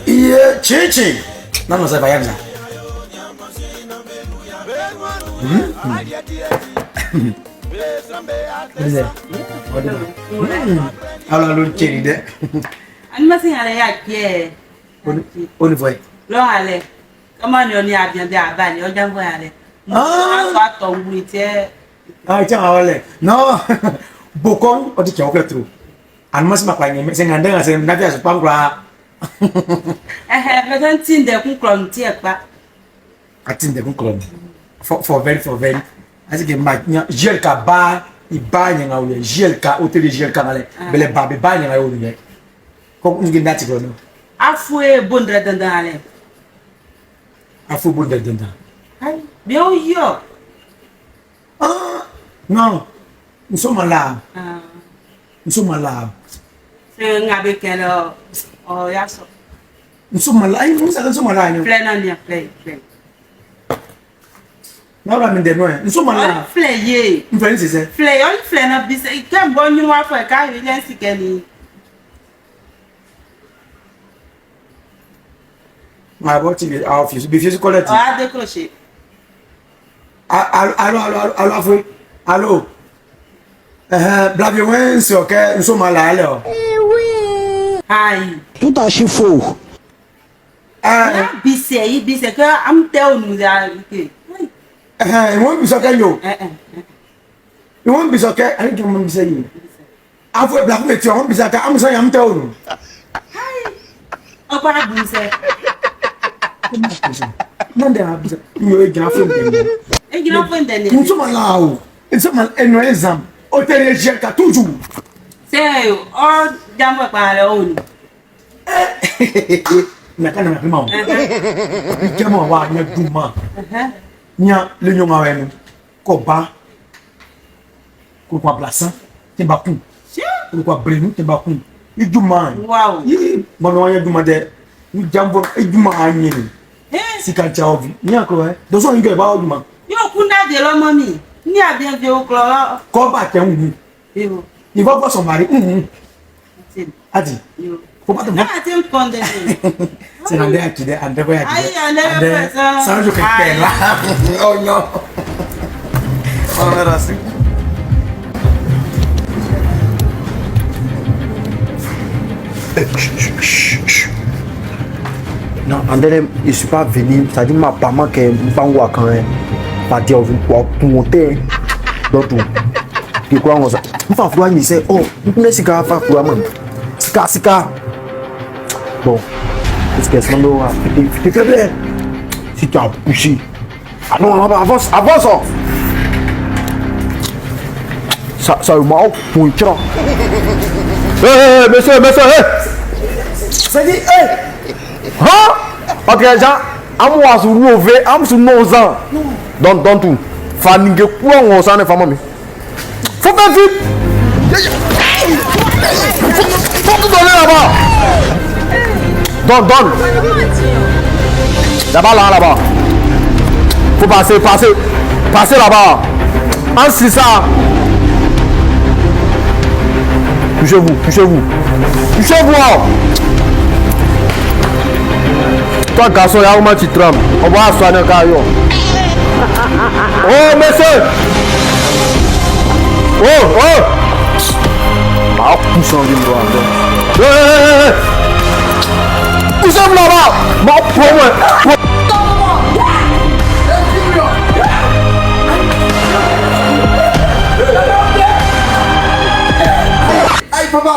Iye chichi. Nano sa bayanza. Alors le chéri de. Animation à la pierre. On le voit. Long allez. Comment on y a bien des abandonnés, on y a aller. Ah, ton bruitier. Ah, tiens, allez. Non. Beaucoup, on dit qu'il y a aucun trou. Animation ma poignée, mais c'est un dingue, c'est une affaire, je pense quoi. Peut-être une des coups tiens pas. Attends, des coups for very. Asi que magna gelka ba ibanya ngawe gelka hôtel gelka ngale bele ba be banya ngawe uye ko ngi ndati ko no Afoué bondre dandale. afu bu de denda Ai, bien yo. ah non nous sommes là C'est ngabe kelo oh yaso. nous sommes là nous sommes là Plein en bien plein. non là mais de nous sommes là Flayé. nous faisons c'est Flay, on flay na bis. Quand bon nous va faire car il est si qu'elle. ma boîte il a office bi fies collecte Ah décrocher. allô blague c'est OK nous sommes là alors Aïe. Tout archi faux. Bisé que am tell nous a été. il won't be so okay yo il won't be so okay I think I'm saying afu blague mais tu won't be so okay am so yam tell no On va bouger. non de abisa yo e gra fo dem Et qui n'a pas d'année. nous sommes là où nous sommes un exemple hôtel GK toujours C'est oh jambo par le haut. na kana na pima o kemo wa nya duma nya le nyonga wenu ko ba ko kwa plaça temba ku ko kwa brenu temba ku iduma Wow. yi bono nya duma de jambo iduma anyini sika chaovi nya ko do so nge ba oduma Yo kunda de lo mami. Ni a bien vieux au clan. ko ba te wu Yo. il va voir son mari ati Yo. ko ba te Non, tu me condamnes. c'est l'andé qui de andé ko ya ki Aïe, andé personne. ça je fais là oh non on verra ça Non, André, je suis pas venu. Ça dit ma maman qui est pas où quand même. Pas dire pour monter. Donc tout. Tu crois on ça? On va voir ni c'est oh, on ne sait pas faire pour moi. Sika. Bon. Est-ce que c'est mon tu fais bien. Si tu as poussé. Ah non, avance. Ça m'a pour une tra. Monsieur, c'est dit hey hein? Ok, Jean, am sur mauvais, am sur nozan. Don't tout. Faninge quoi on s'en est famille. Faut faire vite. Faut que donner là-bas. Donne. Là-bas. Faut passer là-bas. En si ça. Touchez-vous. Toi, garçon, y'a où tu trembles? On va soigner un carillon. Oh, monsieur! Oh! Ah, pousse en ligne, toi. Poussez-vous là-bas! Bon, pour moi! aïe papa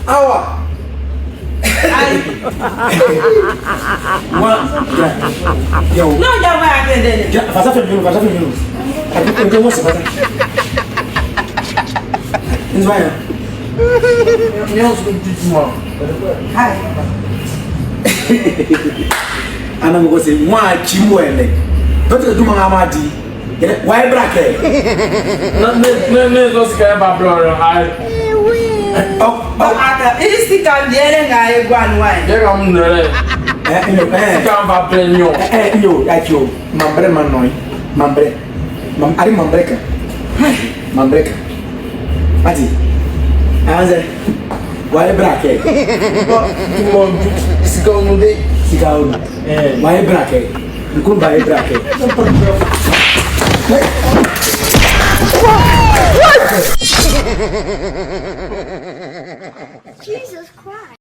awa moi yo Non, j'avais attendé. ça fait bien attends comment c'est pas ça nous voyons non c'est du moi ana mo c'est moi qui moelle peut-être du manga madi ouais braquet Ne zo sika ba bloro ai. oh Ada, ici quand diere nga e gwanwai. Ye ka mun nere. Sika ba plenyo. yo acho mambre manoi mambre ari mambreka ati anze Waye braque. Tumo sika onude. Sika onu. Waye braque. Nkum waye braque. Jesus Christ.